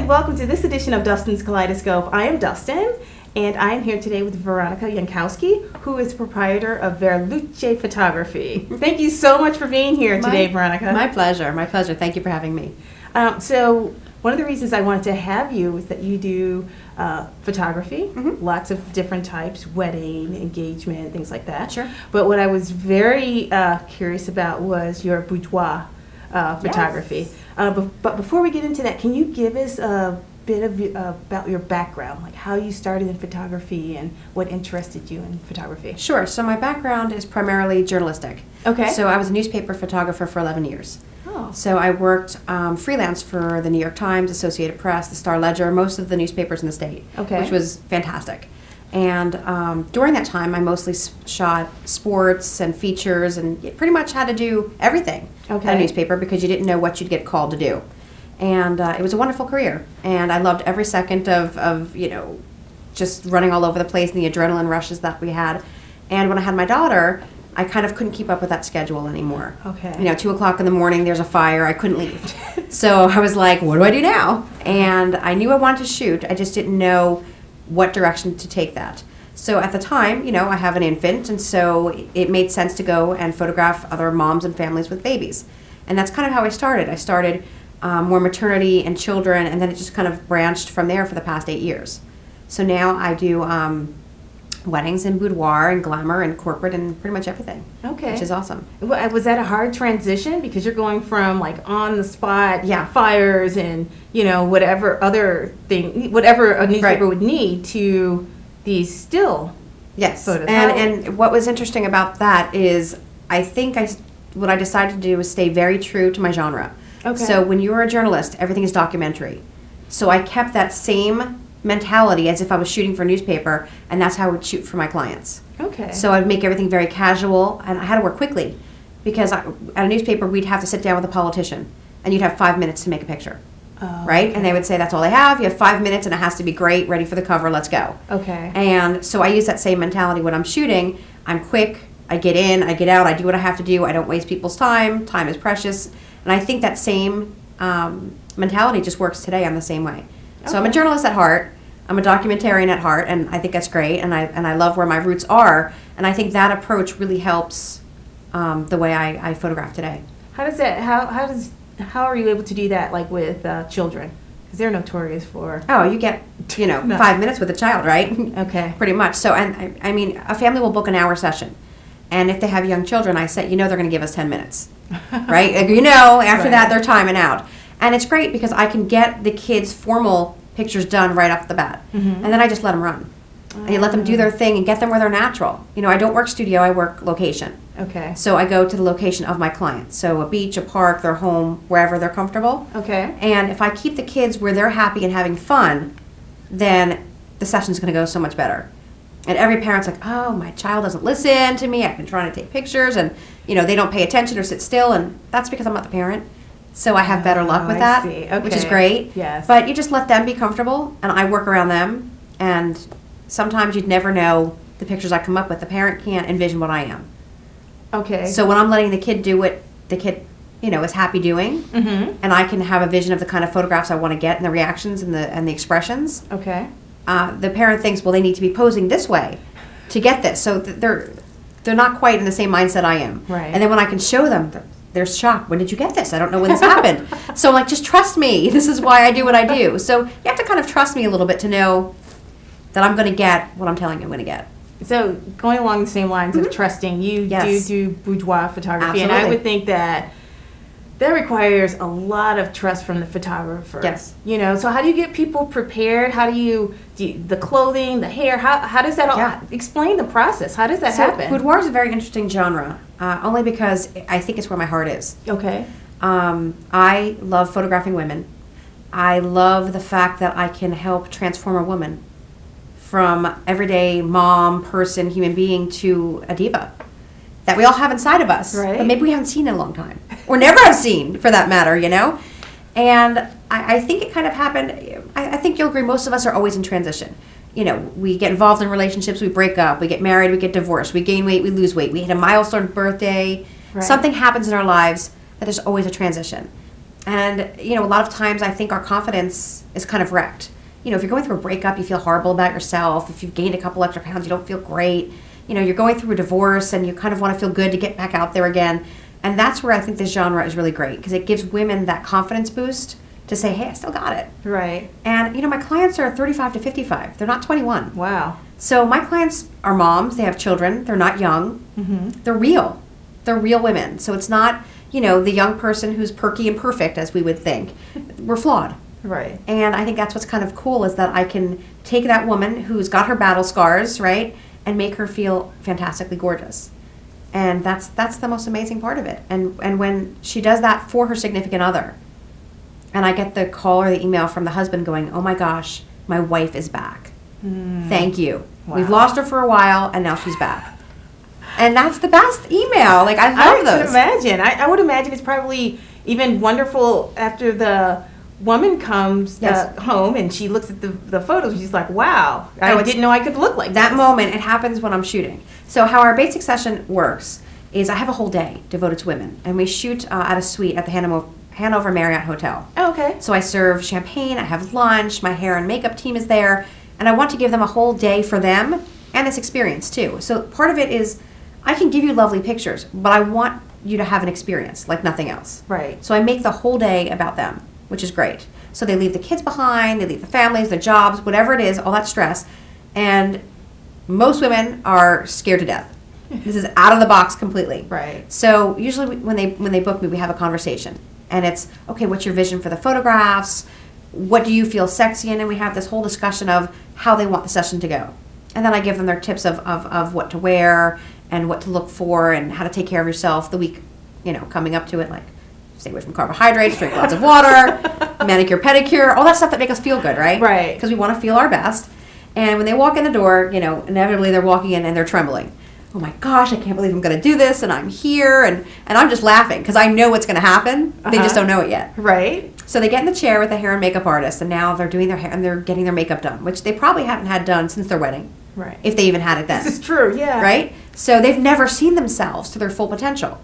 and welcome to this edition of Dustin's Kaleidoscope. I am Dustin, and I am here today with Veronica Jankowski, who is proprietor of Verluce Photography. Thank you so much for being here today, Veronica. My pleasure. My pleasure. Thank you for having me. So one of the reasons I wanted to have you is that you do photography, lots of different types, wedding, engagement, things like that. Sure. But what I was very curious about was your boudoir photography. But before we get into that, can you give us a bit of about your background, like how you started in photography and what interested you in photography? Sure. So my background is primarily journalistic. Okay. So I was a newspaper photographer for 11 years. Oh. So I worked freelance for the New York Times, Associated Press, the Star Ledger, most of the newspapers in the state, Okay. which was fantastic. And during that time, I mostly shot sports and features, and you pretty much had to do everything Okay. at a newspaper because you didn't know what you'd get called to do. And it was a wonderful career, and I loved every second of just running all over the place and the adrenaline rushes that we had. And when I had my daughter, I kind of couldn't keep up with that schedule anymore. Okay. 2 o'clock in the morning, there's a fire, I couldn't leave. So I was like, what do I do now? And I knew I wanted to shoot, I just didn't know what direction to take that. So at the time, I have an infant, and so it made sense to go and photograph other moms and families with babies. And that's kind of how I started. I started more maternity and children, and then it just kind of branched from there for the past 8 years. So now I do weddings and boudoir and glamour and corporate and pretty much everything. Okay. Which is awesome. Was that a hard transition because you're going from like on the spot fires and whatever other thing, whatever a newspaper would need to these still photos? And what was interesting about that is I think what I decided to do was stay very true to my genre. Okay. So when you're a journalist, everything is documentary. So I kept that same mentality as if I was shooting for a newspaper, and that's how I would shoot for my clients. Okay. So I'd make everything very casual, and I had to work quickly because at a newspaper we'd have to sit down with a politician, and you'd have 5 minutes to make a picture, right? Okay. And they would say, that's all I have. You have 5 minutes, and it has to be great, ready for the cover, let's go. Okay. And so I use that same mentality when I'm shooting. I'm quick, I get in, I get out, I do what I have to do, I don't waste people's time. Time is precious. And I think that same mentality just works today. I'm the same way. So I'm a journalist at heart. I'm a documentarian at heart, and I think that's great. And I love where my roots are. And I think that approach really helps the way I photograph today. How are you able to do that, like with children? Because they're notorious for. Oh, you get 5 minutes with a child, right? Okay. Pretty much. So, and I mean, a family will book an hour session, and if they have young children, I say, they're going to give us 10 minutes, right? After that, they're timing out, and it's great because I can get the kids' formal pictures done right off the bat, and then I just let them run. And you let them do their thing and get them where they're natural. I don't work studio, I work location. Okay. So I go to the location of my clients. So a beach, a park, their home, wherever they're comfortable. Okay. And if I keep the kids where they're happy and having fun, then the session's going to go so much better. And every parent's like, oh, my child doesn't listen to me. I've been trying to take pictures, and they don't pay attention or sit still, and that's because I'm not the parent. So I have better luck with that, which is great. Yes. But you just let them be comfortable, and I work around them. And sometimes you'd never know the pictures I come up with. The parent can't envision what I am. Okay. So when I'm letting the kid do what the kid, is happy doing, and I can have a vision of the kind of photographs I want to get and the reactions and the expressions. Okay. The parent thinks, well, they need to be posing this way to get this. So they're not quite in the same mindset I am. Right. And then when I can show them, they're shocked. When did you get this? I don't know when this happened. So I'm like, just trust me. This is why I do what I do. So you have to kind of trust me a little bit to know that I'm going to get what I'm telling you I'm going to get. So going along the same lines of trusting, you do boudoir photography. Absolutely. And I would think that requires a lot of trust from the photographer. Yes. So how do you get people prepared? How do you the clothing, the hair, how does that all, explain the process? How does that happen? Boudoir is a very interesting genre, only because I think it's where my heart is. Okay. I love photographing women. I love the fact that I can help transform a woman from everyday mom, person, human being to a diva that we all have inside of us, but maybe we haven't seen in a long time, or never have seen, for that matter, And I think it kind of happened. I think you'll agree. Most of us are always in transition. We get involved in relationships, we break up, we get married, we get divorced, we gain weight, we lose weight, we hit a milestone birthday. Something happens in our lives that there's always a transition. And, you know, a lot of times I think our confidence is kind of wrecked. You know, if you're going through a breakup, you feel horrible about yourself. If you've gained a couple extra pounds, you don't feel great. You know, you're going through a divorce and you kind of want to feel good to get back out there again. And that's where I think this genre is really great, because it gives women that confidence boost to say, hey, I still got it. Right. And, you know, my clients are 35 to 55. They're not 21. Wow. So my clients are moms. They have children. They're not young. Mm-hmm. They're real. They're real women. So it's not, you know, the young person who's perky and perfect, as we would think. We're flawed. Right. And I think that's what's kind of cool, is that I can take that woman who's got her battle scars, right, and make her feel fantastically gorgeous. And that's the most amazing part of it. And when she does that for her significant other, and I get the call or the email from the husband going, oh my gosh, my wife is back. Thank you. Wow. We've lost her for a while, and now she's back. And that's the best email. Like, I love those. I would imagine. I would imagine it's probably even wonderful after the woman comes home and she looks at the photos. She's like, wow, I didn't know I could look like that. This. Moment, it happens when I'm shooting. So how our basic session works is I have a whole day devoted to women, and we shoot at a suite at the Hanover Marriott Hotel. Oh, okay. So I serve champagne, I have lunch, my hair and makeup team is there, and I want to give them a whole day for them and this experience too. So part of it is I can give you lovely pictures, but I want you to have an experience like nothing else. Right. So I make the whole day about them, which is great. So they leave the kids behind, they leave the families, their jobs, whatever it is, all that stress. And most women are scared to death. This is out of the box completely. Right. So usually when they book me, we have a conversation. And it's, okay, what's your vision for the photographs? What do you feel sexy in? And we have this whole discussion of how they want the session to go. And then I give them their tips of what to wear and what to look for and how to take care of yourself the week, you know, coming up to it, like stay away from carbohydrates, drink lots of water, manicure, pedicure, all that stuff that makes us feel good, right? Right. Because we want to feel our best. And when they walk in the door, you know, inevitably they're walking in and they're trembling. Oh my gosh, I can't believe I'm going to do this, and I'm here, and I'm just laughing because I know what's going to happen. They just don't know it yet. Right. So they get in the chair with the hair and makeup artist, and now they're doing their hair and they're getting their makeup done, which they probably haven't had done since their wedding. Right. If they even had it then. This is true, yeah. Right? So they've never seen themselves to their full potential.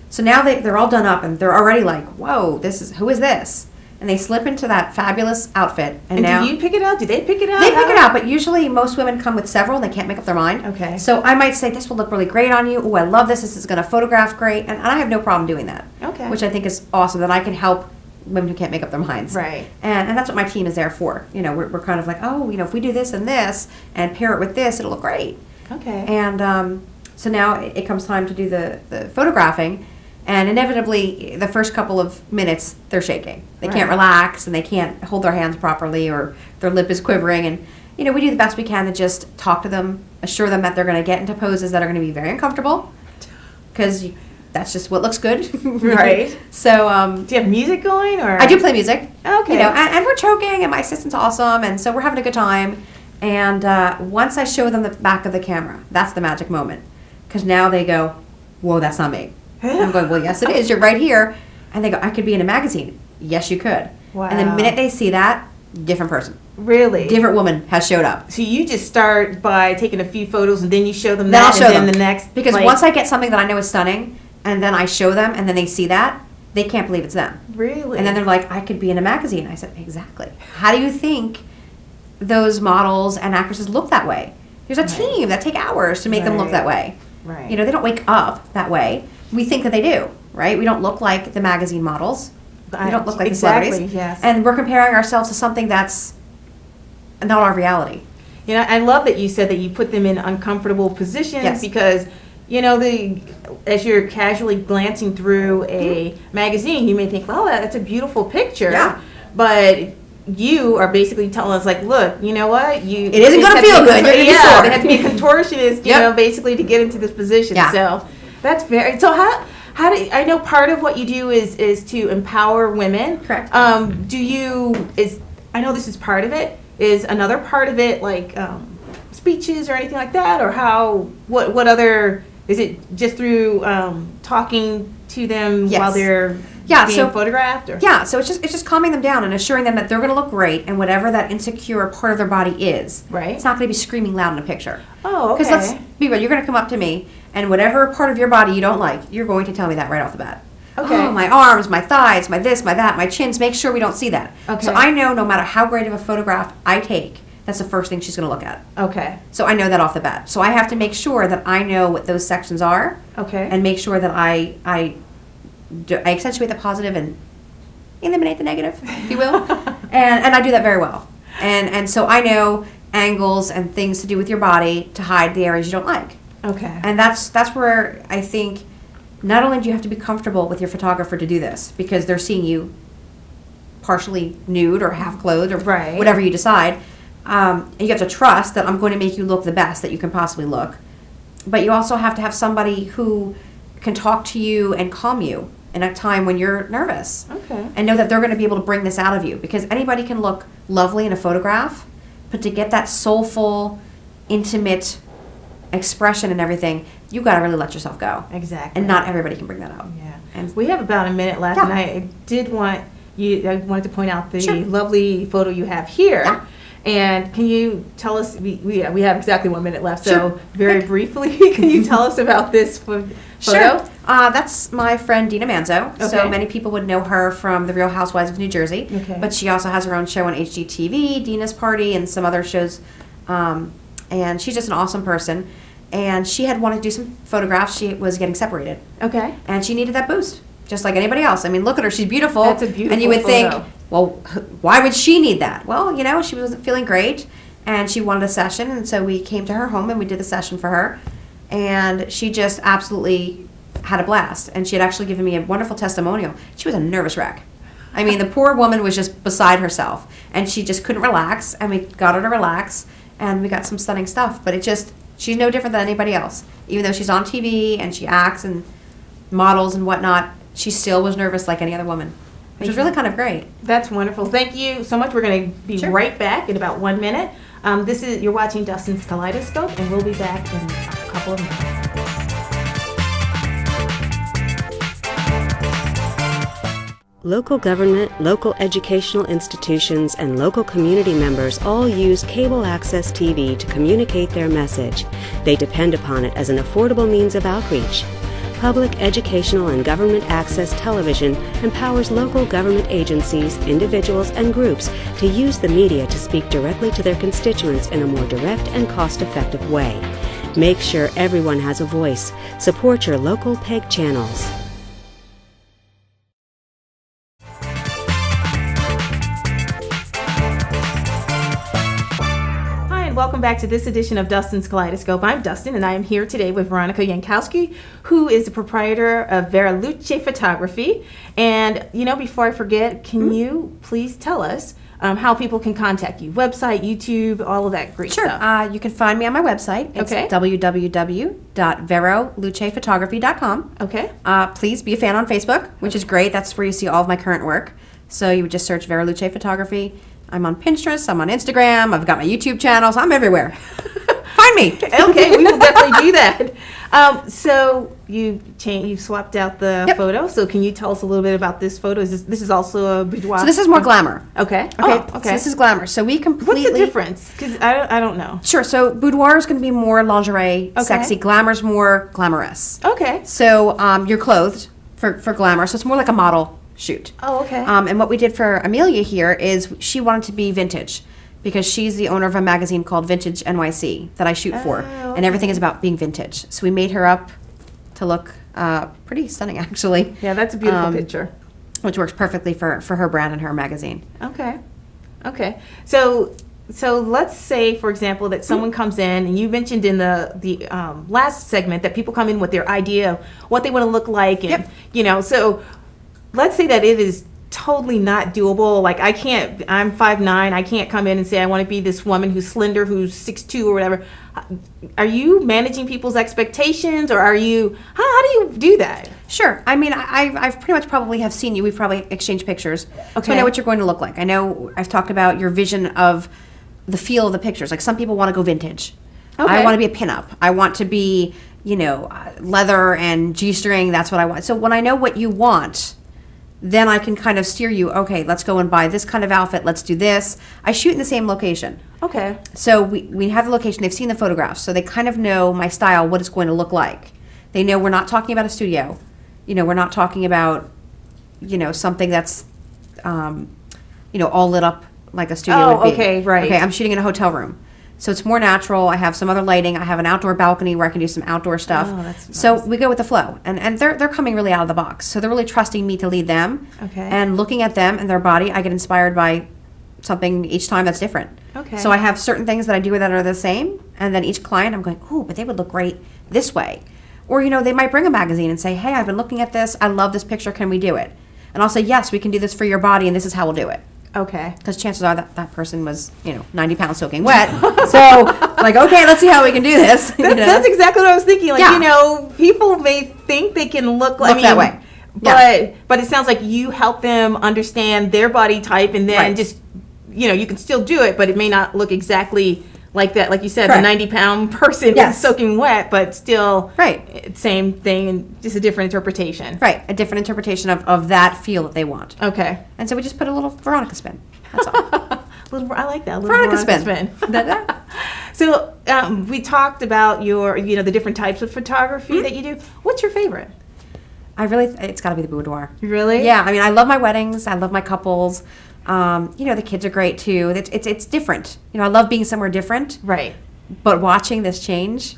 So now they're all done up, and they're already like, whoa, who is this? And they slip into that fabulous outfit. And now, do you pick it out? Do they pick it out? They pick it out, but usually most women come with several and they can't make up their mind. Okay. So I might say, this will look really great on you. Oh, I love this. This is going to photograph great. And I have no problem doing that. Okay. Which I think is awesome, that I can help women who can't make up their minds. Right. And that's what my team is there for. You know, we're kind of like, oh, you know, if we do this and this and pair it with this, it'll look great. Okay. And so now it comes time to do the photographing. And inevitably, the first couple of minutes, they're shaking. They can't relax, and they can't hold their hands properly, or their lip is quivering. And, you know, we do the best we can to just talk to them, assure them that they're going to get into poses that are going to be very uncomfortable, because that's just what looks good. Right. So, do you have music going, or? I do play music. Okay. You know, and we're choking, and my assistant's awesome, and so we're having a good time. And once I show them the back of the camera, that's the magic moment, because now they go, whoa, that's not me. And I'm going, well, yes, it is. You're right here. And they go, I could be in a magazine. Yes, you could. Wow. And the minute they see that, different person. Really? Different woman has showed up. So you just start by taking a few photos, and then you show them Then that, I'll show and then them. the next. Because like, once I get something that I know is stunning, and then I show them, and then they see that, they can't believe it's them. Really? And then they're like, I could be in a magazine. I said, exactly. How do you think those models and actresses look that way? There's a team that take hours to make them look that way. Right. You know, they don't wake up that way. We think that they do, right? We don't look like the magazine models. We don't look like the celebrities. Yes. And we're comparing ourselves to something that's not our reality. You know, I love that you said that you put them in uncomfortable positions. Yes. Because, you know, as you're casually glancing through a magazine, you may think, well, that's a beautiful picture. Yeah. But you are basically telling us, like, look, you know what? It isn't going to feel good. You're going to be sore. They have to be a contortionist, you know, basically to get into this position. Yeah. So that's so how do I know part of what you do is to empower women? Correct. I know this is part of it. Is another part of it like speeches or anything like that, or what other, is it just through talking to them while they're being photographed? Or? Yeah, so it's just calming them down and assuring them that they're going to look great, and whatever that insecure part of their body is, it's not going to be screaming loud in a picture. Oh, okay. Because let's be real, you're going to come up to me, and whatever part of your body you don't like, you're going to tell me that right off the bat. Okay. Oh, my arms, my thighs, my this, my that, my chins. Make sure we don't see that. Okay. So I know no matter how great of a photograph I take, that's the first thing she's going to look at. Okay. So I know that off the bat. So I have to make sure that I know what those sections are. Okay. And make sure that I accentuate the positive and eliminate the negative, if you will. and I do that very well. And so I know angles and things to do with your body to hide the areas you don't like. Okay. And that's where I think not only do you have to be comfortable with your photographer to do this, because they're seeing you partially nude or half clothed or Right. whatever you decide, and you have to trust that I'm going to make you look the best that you can possibly look. But you also have to have somebody who can talk to you and calm you in a time when you're nervous. Okay. And know that they're going to be able to bring this out of you, because anybody can look lovely in a photograph, but to get that soulful, intimate expression and everything, you got to really let yourself go. Exactly. And not everybody can bring that out. Yeah. And We have about a minute left, Yeah. and I did want you. I wanted to point out the Sure. lovely photo you have here. Yeah. And can you tell us? We have exactly 1 minute left. So Sure. very Quick. briefly, can you tell us about this photo? Sure. That's my friend Dina Manzo. So Okay. many people would know her from The Real Housewives of New Jersey. Okay. But she also has her own show on HGTV, Dina's Party, and some other shows. And she's just an awesome person. And she had wanted to do some photographs. She was getting separated. Okay. And she needed that boost, just like anybody else. I mean, look at her. She's beautiful. That's a beautiful And you would photo. think, well, why would she need that? Well, you know, she wasn't feeling great, and she wanted a session. And so we came to her home, and we did a session for her. And she just absolutely had a blast. And she had actually given me a wonderful testimonial. She was a nervous wreck. I mean, the poor woman was just beside herself. And she just couldn't relax. And we got her to relax. And we got some stunning stuff. But it just, she's no different than anybody else. Even though she's on TV and she acts and models and whatnot, she still was nervous like any other woman, which was really kind of great. That's wonderful. Thank you so much. We're going to be Sure. right back in about 1 minute. You're watching Dustin's Kaleidoscope, and we'll be back in a couple of minutes. Local government, local educational institutions, and local community members all use cable access TV to communicate their message. They depend upon it as an affordable means of outreach. Public educational and government access television empowers local government agencies, individuals, and groups to use the media to speak directly to their constituents in a more direct and cost-effective way. Make sure everyone has a voice. Support your local PEG channels. Welcome back to this edition of Dustin's Kaleidoscope. I'm Dustin, and I am here today with Veronica Yankowski, who is the proprietor of Vera Luce Photography. And, you know, before I forget, can you please tell us how people can contact you? Website, YouTube, all of that great stuff. Sure. You can find me on my website. It's Okay. www.verolucephotography.com. Okay. Please be a fan on Facebook, which is great. That's where you see all of my current work. So you would just search Vera Luce Photography. I'm on Pinterest, I'm on Instagram, I've got my YouTube channel, so I'm everywhere. Find me. Okay, we will definitely do that. So you swapped out the Yep. photo. So can you tell us a little bit about this photo? This is also a boudoir? So this is more glamour. Okay. Okay, Oh, okay. so this is glamour. So we completely... What's the difference? Because I don't know. Sure, so boudoir is going to be more lingerie, Okay. sexy. Glamour's more glamorous. Okay. So you're clothed for glamour, so it's more like a model shoot. Oh, okay. And what we did for Amelia here is she wanted to be vintage because she's the owner of a magazine called Vintage NYC that I shoot for, Oh, and everything is about being vintage. So we made her up to look pretty stunning, actually. Yeah, that's a beautiful picture. Which works perfectly for her brand and her magazine. Okay. Okay. So let's say, for example, that someone comes in, and you mentioned in the last segment that people come in with their idea of what they want to look like, and Yep. you know, so let's say that it is totally not doable. Like I'm 5'9", I can't come in and say I want to be this woman who's slender, who's 6'2" or whatever. Are you managing people's expectations, or how do you do that? Sure. I mean, I've pretty much probably have seen you. We've probably exchanged pictures. So Okay. I know what you're going to look like. I know I've talked about your vision of the feel of the pictures. Like some people want to go vintage. Okay. I want to be a pinup. I want to be, leather and G-string. That's what I want. So when I know what you want, then I can kind of steer you, okay, let's go and buy this kind of outfit. Let's do this. I shoot in the same location. Okay. So we have the location. They've seen the photographs. So they kind of know my style, what it's going to look like. They know we're not talking about a studio. we're not talking about, something that's, all lit up like a studio would be. Okay, right. Okay, I'm shooting in a hotel room. So it's more natural. I have some other lighting. I have an outdoor balcony where I can do some outdoor stuff. Oh, that's nice. So we go with the flow. And they're coming really out of the box. So they're really trusting me to lead them. Okay. And looking at them and their body, I get inspired by something each time that's different. Okay. So I have certain things that I do that are the same. And then each client, I'm going, ooh, but they would look great this way. Or, they might bring a magazine and say, hey, I've been looking at this. I love this picture. Can we do it? And I'll say, yes, we can do this for your body, and this is how we'll do it. Okay. Because chances are that person was, 90 pounds soaking wet. So, like, okay, let's see how we can do this. That's exactly what I was thinking. Like, Yeah. People may think they can look that way. But it sounds like you help them understand their body type, and then Right. just, you can still do it, but it may not look exactly like that. Like you said, Correct. the 90-pound person Yes. is soaking wet, but still Right. same thing and just a different interpretation. Right, a different interpretation of that feel that they want. Okay. And so we just put a little Veronica spin. That's all. I like that. A little Veronica spin. So we talked about your, the different types of photography that you do. What's your favorite? It's got to be the boudoir. Really? Yeah, I mean, I love my weddings. I love my couples. The kids are great too. It's different. I love being somewhere different. Right. But watching this change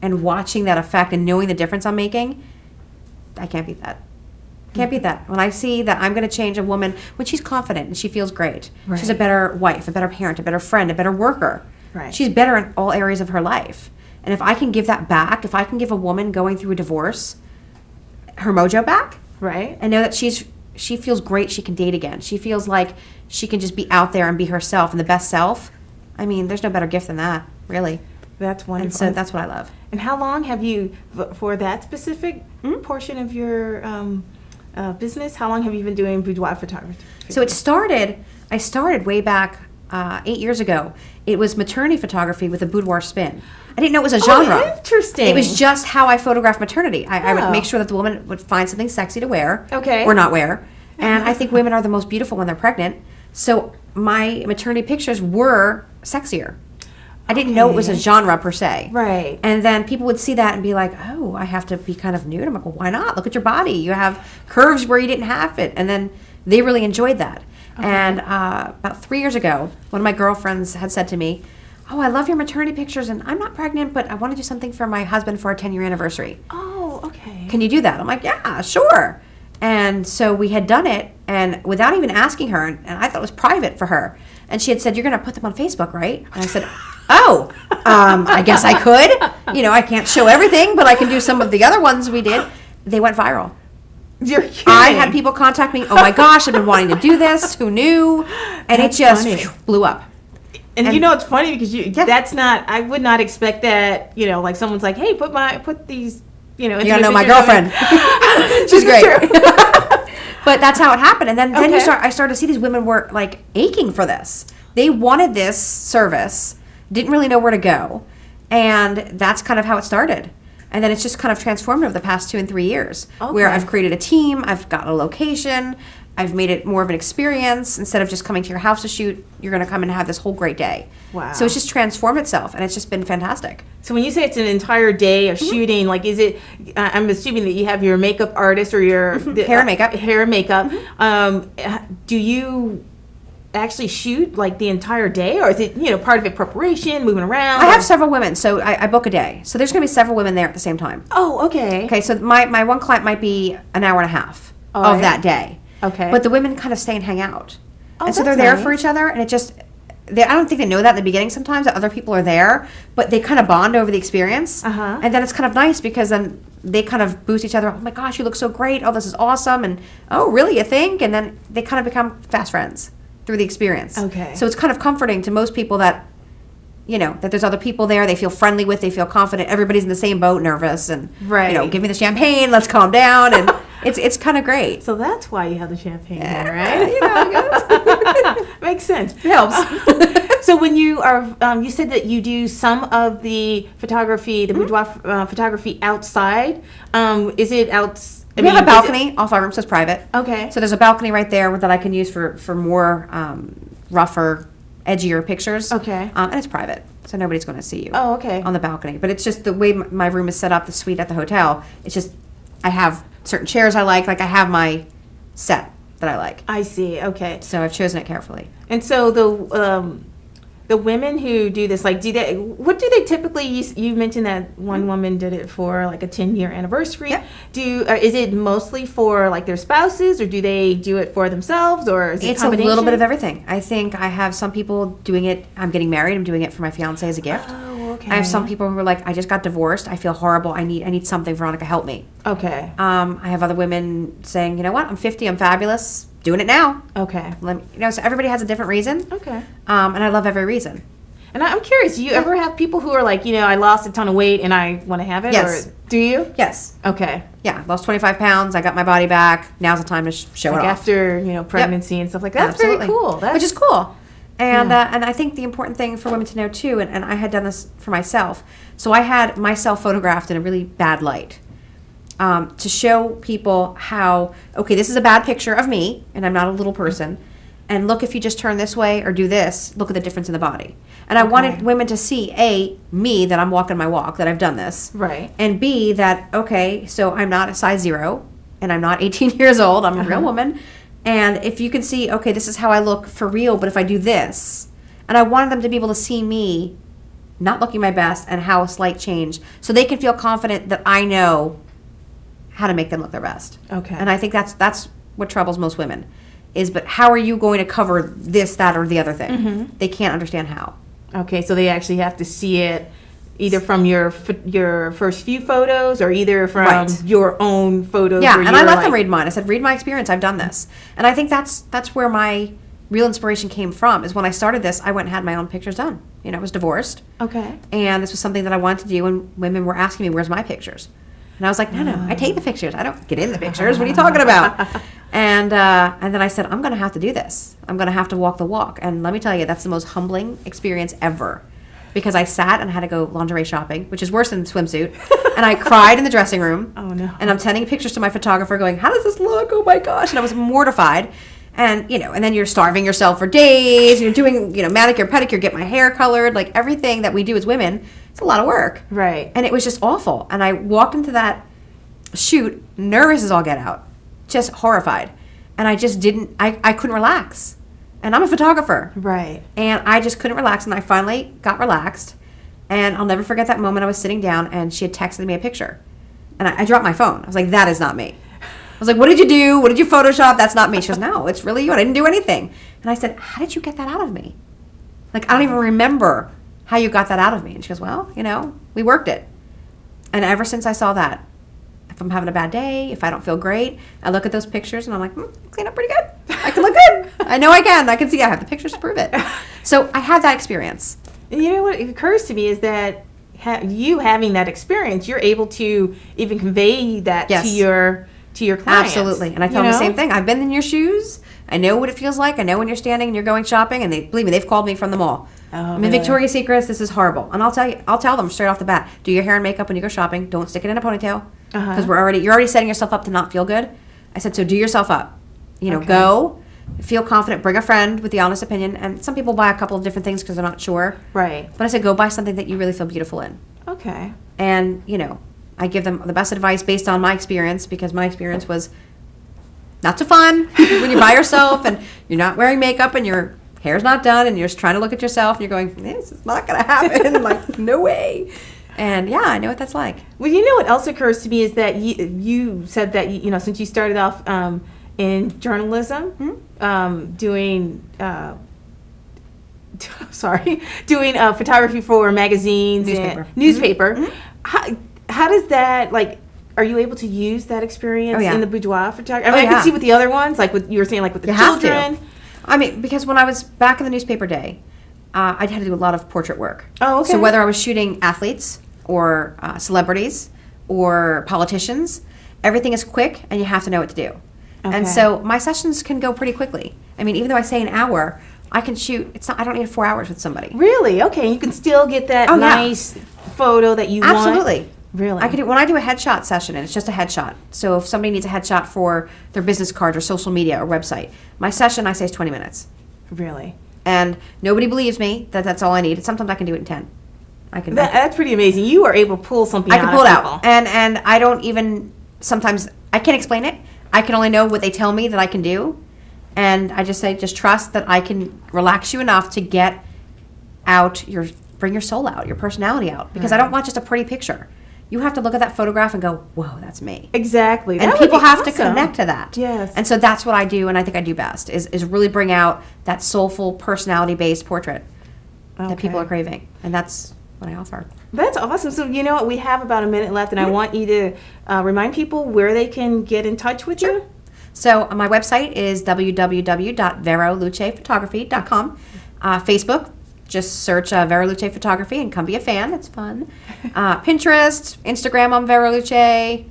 and watching that effect and knowing the difference I'm making, I can't beat that. Can't beat that. When I see that I'm going to change a woman when she's confident and she feels great. Right. She's a better wife, a better parent, a better friend, a better worker. Right. She's better in all areas of her life. And if I can give that back, if I can give a woman going through a divorce her mojo back, Right. and know that she feels great, she can date again. She feels like she can just be out there and be herself and the best self. I mean, there's no better gift than that, really. That's wonderful. And so that's what I love. And how long have you, for that specific portion of your business, how long have you been doing boudoir photography? So I started way back 8 years ago. It was maternity photography with a boudoir spin. I didn't know it was a genre. Oh, interesting. It was just how I photographed maternity. I Oh. would make sure that the woman would find something sexy to wear. Okay. Or not wear. And I think women are the most beautiful when they're pregnant. So my maternity pictures were sexier. I didn't know it was a genre per se. Right. And then people would see that and be like, oh, I have to be kind of nude. I'm like, well, why not? Look at your body. You have curves where you didn't have it. And then they really enjoyed that. Okay. And about 3 years ago, one of my girlfriends had said to me, oh, I love your maternity pictures, and I'm not pregnant, but I want to do something for my husband for our 10-year anniversary. Oh, okay. Can you do that? I'm like, yeah, sure. And so we had done it, and without even asking her, and I thought it was private for her. And she had said, you're going to put them on Facebook, right? And I said, oh, I guess I could. I can't show everything, but I can do some of the other ones we did. They went viral. You're kidding. I had people contact me, oh my gosh, I've been wanting to do this. Who knew? And That's it just funny. blew up. And it's funny because Yeah. that's not, I would not expect that, like someone's like, hey, put these, You gotta know my girlfriend. She's great. But that's how it happened. And then Okay. I started to see these women were like aching for this. They wanted this service, didn't really know where to go. And that's kind of how it started. And then it's just kind of transformed over the past 2 and 3 years, where Okay. I've created a team, I've got a location, I've made it more of an experience. Instead of just coming to your house to shoot, you're going to come and have this whole great day. Wow. So it's just transformed itself, and it's just been fantastic. So when you say it's an entire day of shooting, like, is it? I'm assuming that you have your makeup artist or your Hair and makeup. Hair and makeup. Do you actually shoot like the entire day, or is it part of it preparation, moving around? I have several women, so I book a day. So there's going to be several women there at the same time. Oh, okay. Okay, so my one client might be an hour and a half All of right. that day. Okay. But the women kind of stay and hang out. Oh, and so they're that's there nice. for each other, and I don't think they know that in the beginning sometimes, that other people are there, but they kind of bond over the experience. Uh-huh. And then it's kind of nice because then they kind of boost each other up. Oh my gosh, you look so great. Oh, this is awesome. And oh, really, you think? And then they kind of become fast friends through the experience. Okay. So it's kind of comforting to most people that, that there's other people there they feel friendly with, they feel confident, everybody's in the same boat, nervous, and, Right. give me the champagne, let's calm down. And it's kind of great. So that's why you have the champagne, Yeah, right? Makes sense. It helps. So when you are, you said that you do some of the photography, the boudoir photography outside. Is it out? We have a balcony off our room, so it's private. Okay. So there's a balcony right there that I can use for more rougher, edgier pictures. Okay. And it's private, so nobody's going to see you. Oh, okay. On the balcony. But it's just the way my room is set up, the suite at the hotel. It's just, I have certain chairs I like. Like I have my set that I like. I see. Okay. So I've chosen it carefully. And so the women who do this, like, what do they typically use? You mentioned that one woman did it for like a 10-year anniversary. Yep. Is it mostly for like their spouses, or do they do it for themselves, or is it It's a little bit of everything. I think I have some people doing it. I'm getting married. I'm doing it for my fiance as a gift. Oh, okay. I have some people who are like, I just got divorced. I feel horrible. I need something. Veronica, help me. Okay. I have other women saying, you know what? I'm 50. I'm fabulous. Doing it now. Okay. So everybody has a different reason. Okay. And I love every reason. And I'm curious, do you ever have people who are like, I lost a ton of weight and I want to have it? Yes. Or do you? Yes. Okay. Yeah. Lost 25 pounds. I got my body back. Now's the time to show Like it off. after, pregnancy and stuff like that. That's Absolutely. very cool. Which is cool. And and I think the important thing for women to know too, and I had done this for myself. So I had myself photographed in a really bad light. To show people how, okay, this is a bad picture of me, and I'm not a little person, and look, if you just turn this way or do this, look at the difference in the body. And I wanted women to see, A, me, that I'm walking my walk, that I've done this. Right. And B, that, okay, so I'm not a size 0, and I'm not 18 years old, I'm a real woman. And if you can see, okay, this is how I look for real, but if I do this, and I wanted them to be able to see me not looking my best and how a slight change, so they can feel confident that I know how to make them look their best. Okay. And I think that's what troubles most women is, but how are you going to cover this, that, or the other thing? Mm-hmm. They can't understand how. Okay, so they actually have to see it either from your first few photos or either from your own photos. Yeah, and I let them read mine. I said, read my experience. I've done this. And I think that's where my real inspiration came from, is when I started this, I went and had my own pictures done. I was divorced. Okay. And this was something that I wanted to do, and women were asking me, where's my pictures? And I was like, no, I take the pictures. I don't get in the pictures. What are you talking about? And then I said, I'm going to have to do this. I'm going to have to walk the walk. And let me tell you, that's the most humbling experience ever. Because I sat and had to go lingerie shopping, which is worse than swimsuit. And I cried in the dressing room. Oh, no. And I'm sending pictures to my photographer going, how does this look? Oh, my gosh. And I was mortified. And, and then you're starving yourself for days. You're doing, manicure, pedicure, get my hair colored. Like, everything that we do as women, it's a lot of work. Right. And it was just awful. And I walked into that shoot, nervous as all get out, just horrified. And I just I couldn't relax. And I'm a photographer. Right. And I just couldn't relax. And I finally got relaxed. And I'll never forget that moment. I was sitting down and she had texted me a picture. And I dropped my phone. I was like, that is not me. I was like, what did you do? What did you Photoshop? That's not me. She goes, no, it's really you. I didn't do anything. And I said, how did you get that out of me? Like, I don't even remember how you got that out of me. And she goes, well, we worked it. And ever since I saw that, if I'm having a bad day, if I don't feel great, I look at those pictures and I'm like, clean up pretty good. I can look good. I know I can. I can see I have the pictures to prove it. So I had that experience. And what occurs to me is that you having that experience, you're able to even convey that to your clients. Absolutely. And I tell them the same thing. I've been in your shoes. I know what it feels like. I know when you're standing and you're going shopping, and believe me, they've called me from the mall. I'm in Victoria's Secrets. This is horrible. And I'll tell them straight off the bat, do your hair and makeup when you go shopping. Don't stick it in a ponytail. Because you're already setting yourself up to not feel good. I said, so do yourself up. Go, feel confident, bring a friend with the honest opinion. And some people buy a couple of different things because they're not sure. Right. But I said, go buy something that you really feel beautiful in. Okay. And, I give them the best advice based on my experience, because my experience was not so fun when you're by yourself and you're not wearing makeup and your hair's not done and you're just trying to look at yourself and you're going, this is not going to happen. Like, no way. And yeah, I know what that's like. Well, what else occurs to me is that you said that, since you started off in journalism, doing photography for magazines and newspaper. How does that, are you able to use that experience in the boudoir photography? I can see with the other ones, like what you were saying, like with the children. I mean, because when I was back in the newspaper day, I had to do a lot of portrait work. Oh, okay. So whether I was shooting athletes or celebrities or politicians, everything is quick and you have to know what to do. Okay. And so my sessions can go pretty quickly. I mean, even though I say an hour, I can shoot. I don't need 4 hours with somebody. Really? Okay. You can still get that nice photo that you want. Absolutely. Really? I can do when I do a headshot session, and it's just a headshot. So if somebody needs a headshot for their business card or social media or website, my session I say is 20 minutes. Really? And nobody believes me that that's all I need. Sometimes I can do it in 10. That's pretty amazing. You are able to pull something out. I can pull it out. And I don't even sometimes I can't explain it. I can only know what they tell me that I can do. And I just say, just trust that I can relax you enough to get out bring your soul out, your personality out. Because I don't want just a pretty picture. You have to look at that photograph and go, whoa, that's me. Exactly. And people have to connect to that. Yes. And so that's what I do, and I think I do best, is really bring out that soulful, personality-based portrait that people are craving. And that's what I offer. That's awesome. So you know what? We have about a minute left, and I want you to remind people where they can get in touch with you. So my website is www.verolucephotography.com. Facebook, just search Vera Luce Photography and come be a fan. It's fun. Pinterest, Instagram on Vera Luce,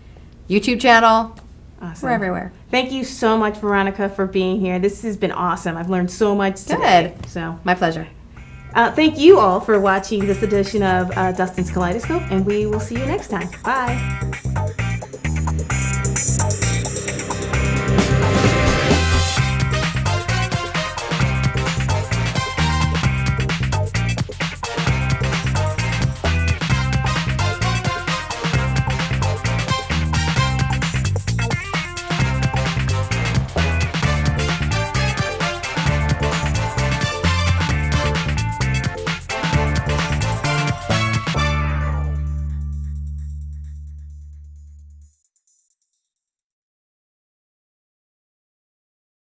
YouTube channel. Awesome. We're everywhere. Thank you so much, Veronica, for being here. This has been awesome. I've learned so much today. Good. So My pleasure. thank you all for watching this edition of Dustin's Kaleidoscope, and we will see you next time. Bye.